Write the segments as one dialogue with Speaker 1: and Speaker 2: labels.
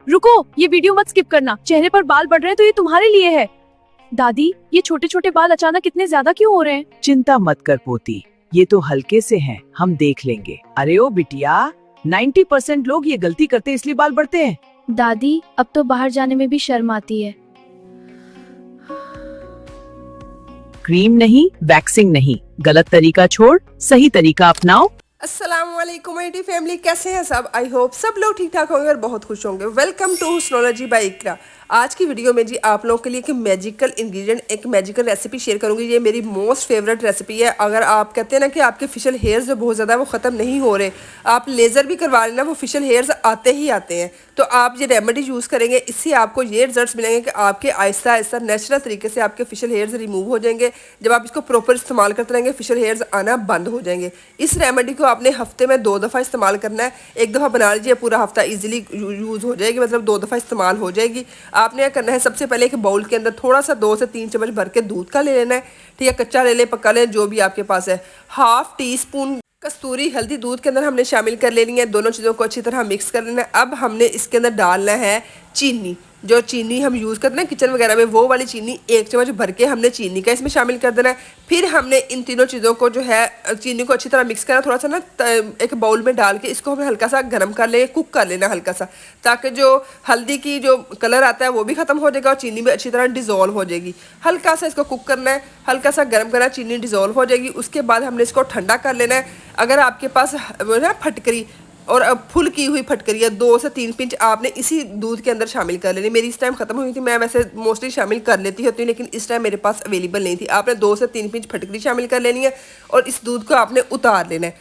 Speaker 1: रुको, ये वीडियो मत स्किप करना। चेहरे पर बाल बढ़ रहे हैं तो ये तुम्हारे लिए है। दादी, ये छोटे छोटे बाल अचानक इतने ज्यादा क्यों हो रहे हैं?
Speaker 2: चिंता मत कर पोती, ये तो हल्के से हैं, हम देख लेंगे। अरे ओ बिटिया, 90% लोग ये गलती करते हैं इसलिए बाल बढ़ते हैं।
Speaker 1: दादी, अब तो बाहर जाने में भी शर्म आती है।
Speaker 2: क्रीम नहीं, वैक्सिंग नहीं, गलत तरीका छोड़, सही तरीका अपनाओ।
Speaker 3: अस्सलामुअलैकुम मेरी फैमिली, कैसे हैं सब? आई होप सब लोग ठीक ठाक होंगे और बहुत खुश होंगे। वेलकम टू हुस्नोलॉजी बाय इकरा। आज की वीडियो में जी आप लोगों के लिए एक मैजिकल इंग्रेडिएंट, एक मैजिकल रेसिपी शेयर करूंगी। ये मेरी मोस्ट फेवरेट रेसिपी है। अगर आप कहते हैं ना कि आपके फेशियल हेयर्स जो बहुत ज़्यादा वो ख़त्म नहीं हो रहे, आप लेज़र भी करवा लेना, वो फेशियल हेयर्स आते ही आते हैं, तो आप ये रेमेडी यूज़ करेंगे, इससे आपको ये रिजल्ट्स मिलेंगे कि आपके आहिस्ता आहिस्ता नेचुरल तरीके से आपके फेशियल हेयर्स रिमूव हो जाएंगे। जब आप इसको प्रॉपर इस्तेमाल करते रहेंगे, फेशियल हेयर्स आना बंद हो जाएंगे। इस रेमेडी को आपने हफ्ते में 2 दफ़ा इस्तेमाल करना है। एक दफ़ा बना लीजिए, पूरा हफ्ता ईजिली यूज़ हो जाएगी, मतलब 2 दफ़ा इस्तेमाल हो जाएगी। आपने क्या करना है, सबसे पहले एक बाउल के अंदर थोड़ा सा 2 से 3 चम्मच भर के दूध का ले लेना है। ठीक है, कच्चा ले ले, पक्का ले, जो भी आपके पास है। 1/2 टीस्पून कस्तूरी हल्दी दूध के अंदर हमने शामिल कर लेनी है। दोनों चीज़ों को अच्छी तरह मिक्स कर लेना है। अब हमने इसके अंदर डालना है चीनी। जो चीनी हम यूज़ करते हैं किचन वगैरह में, वो वाली चीनी 1 चम्मच भर के हमने चीनी का इसमें शामिल कर देना है। फिर हमने इन तीनों चीज़ों को जो है, चीनी को अच्छी तरह मिक्स करना, थोड़ा सा ना एक बाउल में डाल के इसको हमें हल्का सा गर्म कर ले, कुक कर लेना हल्का सा, ताकि जो हल्दी की जो कलर आता है वो भी ख़त्म हो जाएगा और चीनी भी अच्छी तरह डिज़ोल्व हो जाएगी। हल्का सा इसको कुक करना है, हल्का सा गर्म करना, चीनी डिज़ोल्व हो जाएगी। उसके बाद हमने इसको ठंडा कर लेना है। अगर आपके पास वो ना फटकरी और अब फुल की हुई फटकरी है, 2 से 3 पिंच आपने इसी दूध के अंदर शामिल कर लेनी। मेरी इस टाइम ख़त्म हुई थी, मैं वैसे मोस्टली शामिल कर लेती होती हूँ, लेकिन इस टाइम मेरे पास अवेलेबल नहीं थी। आपने 2 से 3 पिंच फटकरी शामिल कर लेनी है और इस दूध को आपने उतार लेना है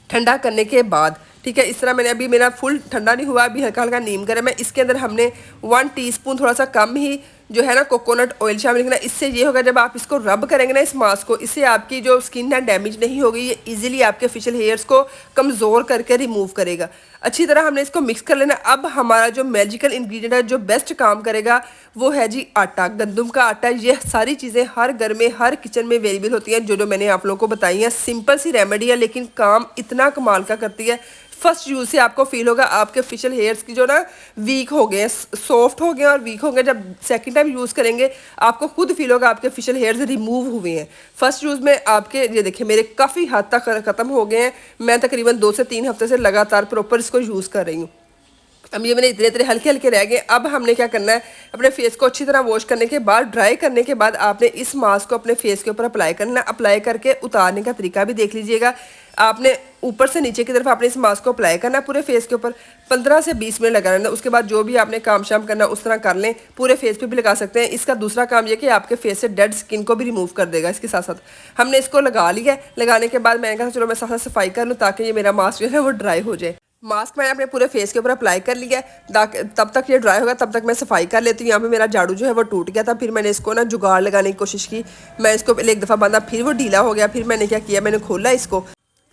Speaker 3: ठंडा करने के बाद। ठीक है, इस तरह मैंने, अभी मेरा फुल ठंडा नहीं हुआ, अभी हल्का हल्का नीम गर्म है। इसके अंदर हमने 1 टीस्पून थोड़ा सा कम ही जो है ना कोकोनट ऑयल शामिल करना। इससे ये होगा, जब आप इसको रब करेंगे ना इस मास्क को, इससे आपकी जो स्किन है डैमेज नहीं होगी, ये इजीली आपके फेशियल हेयर्स को कमज़ोर करके रिमूव करेगा। अच्छी तरह हमने इसको मिक्स कर लेना। अब हमारा जो मैजिकल इंग्रेडिएंट है, जो बेस्ट काम करेगा, वो है जी आटा, गंदम का आटा। ये सारी चीज़ें हर घर में, हर किचन में अवेलेबल होती हैं, जो मैंने आप लोगों को बताई हैं। सिंपल सी रेमेडी है, लेकिन काम इतना कमाल का करती है। फर्स्ट यूज़ से आपको फील होगा आपके फेशियल हेयर्स की जो ना वीक हो गए, सॉफ्ट हो गए और वीक हो गए। जब सेकंड टाइम यूज़ करेंगे आपको खुद फील होगा आपके फेशियल हेयर्स रिमूव हुए हैं। फर्स्ट यूज़ में आपके, ये देखिए, मेरे काफ़ी हद तक ख़त्म हो गए हैं। मैं तकरीबन 2 से 3 हफ्ते से लगातार प्रॉपर इसको यूज़ कर रही हूँ। अब ये मैंने इतने हल्के हल्के रह गए। अब हमने क्या करना है, अपने फेस को अच्छी तरह वॉश करने के बाद, ड्राई करने के बाद आपने इस मास्क को अपने फेस के ऊपर अप्लाई करना। अप्लाई करके उतारने का तरीका भी देख लीजिएगा। आपने ऊपर से नीचे की तरफ आपने इस मास्क को अप्लाई करना है पूरे फेस के ऊपर। 15 से 20 मिनट लगा रहना। उसके बाद जो भी आपने काम शाम करना उस तरह कर लें। पूरे फेस पे भी लगा सकते हैं। इसका दूसरा काम ये कि आपके फेस से डेड स्किन को भी रिमूव कर देगा। इसके साथ साथ हमने इसको लगा लिया है। लगाने के बाद मैंने कहा चलो मैं साथ साथ सफाई कर लूँ, ताकि ये मेरा मास्क जो है वो ड्राई हो जाए। मास्क मैंने अपने पूरे फेस के ऊपर अप्लाई कर लिया है। तब तक ये ड्राई होगा, तब तक मैं सफाई कर लेती हूँ। यहाँ पे मेरा झाड़ू जो है वो टूट गया था, फिर मैंने इसको ना जुगाड़ लगाने की कोशिश की। मैं इसको पहले एक दफ़ा बांधा, फिर वो ढीला हो गया। फिर मैंने क्या किया, मैंने खोला इसको,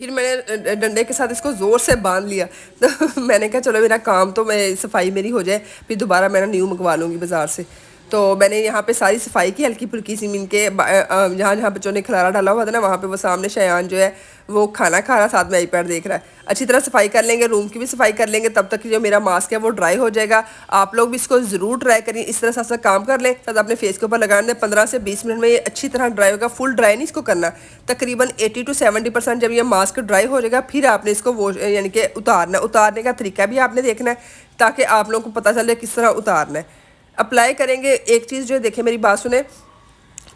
Speaker 3: फिर मैंने डंडे के साथ इसको ज़ोर से बांध लिया। तो मैंने कहा चलो मेरा काम तो, मैं सफाई मेरी हो जाए, फिर दोबारा मैं न्यू मंगवा लूँगी बाज़ार से। तो मैंने यहाँ पे सारी सफाई की, हल्की फुल्की सी मिल के, जहाँ जहाँ बच्चों ने खलारा डाला हुआ था ना, वहाँ पे वो सामने शयान जो है वो खाना खा रहा, साथ में आईपैड देख रहा है। अच्छी तरह सफाई कर लेंगे, रूम की भी सफाई कर लेंगे, तब तक जो मेरा मास्क है वो ड्राई हो जाएगा। आप लोग भी इसको ज़रूर ट्राई करिए, इस तरह साथ काम कर लें, साथ अपने फेस के ऊपर लगाने दें। 15 से 20 मिनट में ये अच्छी तरह ड्राई होगा। फुल ड्राई नहीं इसको करना, तकरीबन 80 से 70% जब ये मास्क ड्राई हो जाएगा, फिर आपने इसको वो यानी कि उतारने का तरीका भी आपने देखना है, ताकि आप लोगों को पता चले किस तरह उतारना है। अप्लाई करेंगे। एक चीज़ जो है, देखिए मेरी बात सुने,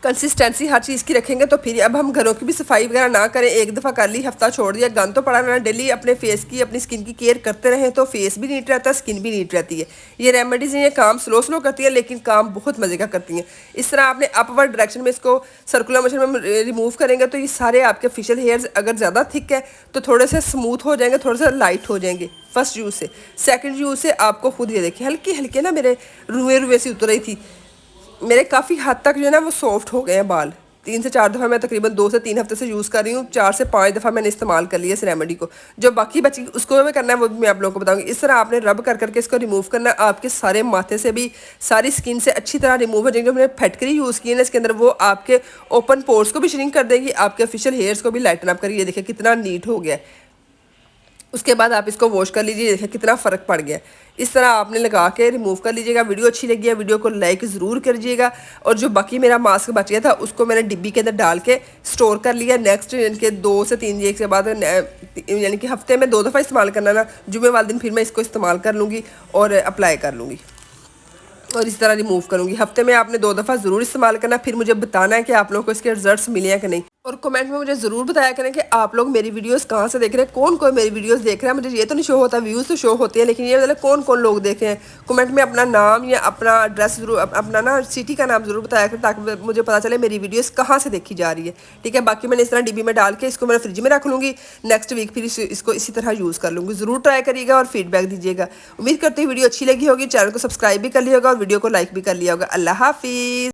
Speaker 3: कंसिस्टेंसी हर चीज़ की रखेंगे तो फिर, अब हम घरों की भी सफाई वगैरह ना करें, एक दफ़ा कर ली, हफ्ता छोड़ दिया, गंद तो पड़ा ना। डेली अपने फेस की, अपनी स्किन की केयर करते रहें तो फेस भी नीट रहता है, स्किन भी नीट रहती है। ये रेमेडीज़ हैं, ये काम स्लो स्लो करती है, लेकिन काम बहुत मज़े का करती हैं। इस तरह आपने अपवर्ड डायरेक्शन में इसको सर्कुलर मोशन में रिमूव करेंगे तो ये सारे आपके फेशियल हेयर्स अगर ज़्यादा थिक है तो थोड़े से स्मूथ हो जाएंगे, थोड़े से लाइट हो जाएंगे फर्स्ट यूज़ से। सेकंड यूज़ से आपको खुद ये देखिए, हल्के हल्के ना मेरे रुए रुए सी उतर रही थी, मेरे काफ़ी हद तक जो है ना वो सॉफ्ट हो गए हैं बाल। 3 से 4 दफ़ा मैं तकरीबन 2 से 3 हफ्ते से यूज़ कर रही हूँ। 4 से 5 दफ़ा मैंने इस्तेमाल कर लिया इस रेमेडी को। जो बाकी बची उसको भी करना है वो भी मैं आप लोगों को बताऊँगी। इस तरह आपने रब कर करके इसको रिमूव करना है। आपके सारे माथे से भी, सारी स्किन से अच्छी तरह रिमूव हो जाएंगे। जो मैंने फटकरी यूज़ की है ना इसके अंदर, वो आपके ओपन पोर्स को भी श्रिंक कर देगी, आपके फेशियल हेयर्स को भी लाइटन अप करेगी। ये देखिए कितना नीट हो गया है। उसके बाद आप इसको वॉश कर लीजिए, देखिए कितना फ़र्क पड़ गया। इस तरह आपने लगा के रिमूव कर लीजिएगा। वीडियो अच्छी लगी है वीडियो को लाइक ज़रूर करिएगा। और जो बाकी मेरा मास्क बच गया था उसको मैंने डिब्बी के अंदर डाल के स्टोर कर लिया। नेक्स्ट यानी कि 2 से 3 दिन के बाद यानी कि हफ्ते में 2 दफ़ा इस्तेमाल करना ना, जुमे वाले दिन फिर मैं इसको इस्तेमाल कर लूँगी और अप्लाई कर लूँगी और इस तरह रिमूव करूँगी। हफ्ते में आपने 2 दफ़ा ज़रूर इस्तेमाल करना, फिर मुझे बताना है कि आप लोगों को इसके रिजल्ट्स मिले हैं कि नहीं। और कमेंट में मुझे ज़रूर बताया करें कि आप लोग मेरी वीडियोस कहाँ से देख रहे हैं, कौन कौन मेरी वीडियोस देख रहा है। मुझे ये तो नहीं शो होता, व्यूज़ तो शो होते हैं, लेकिन ये मतलब कौन कौन लोग देखे हैं। कमेंट में अपना नाम या अपना एड्रेस ज़रूर, अपना ना सिटी का नाम ज़रूर बताया करें, ताकि मुझे पता चले मेरी वीडियोस कहाँ से देखी जा रही है। ठीक है, बाकी मैंने इस तरह डिब्बी में डाल के इसको मैं फ्रिज में रख लूँगी। नेक्स्ट वीक फिर इसको इसी तरह यूज़ कर लूँगी। ज़रूर ट्राई करिएगा और फीडबैक दीजिएगा। उम्मीद करती हूँ वीडियो अच्छी लगी होगी, चैनल को सब्सक्राइब भी कर लिया होगा और वीडियो को लाइक भी कर लिया होगा। अल्लाह हाफिज़।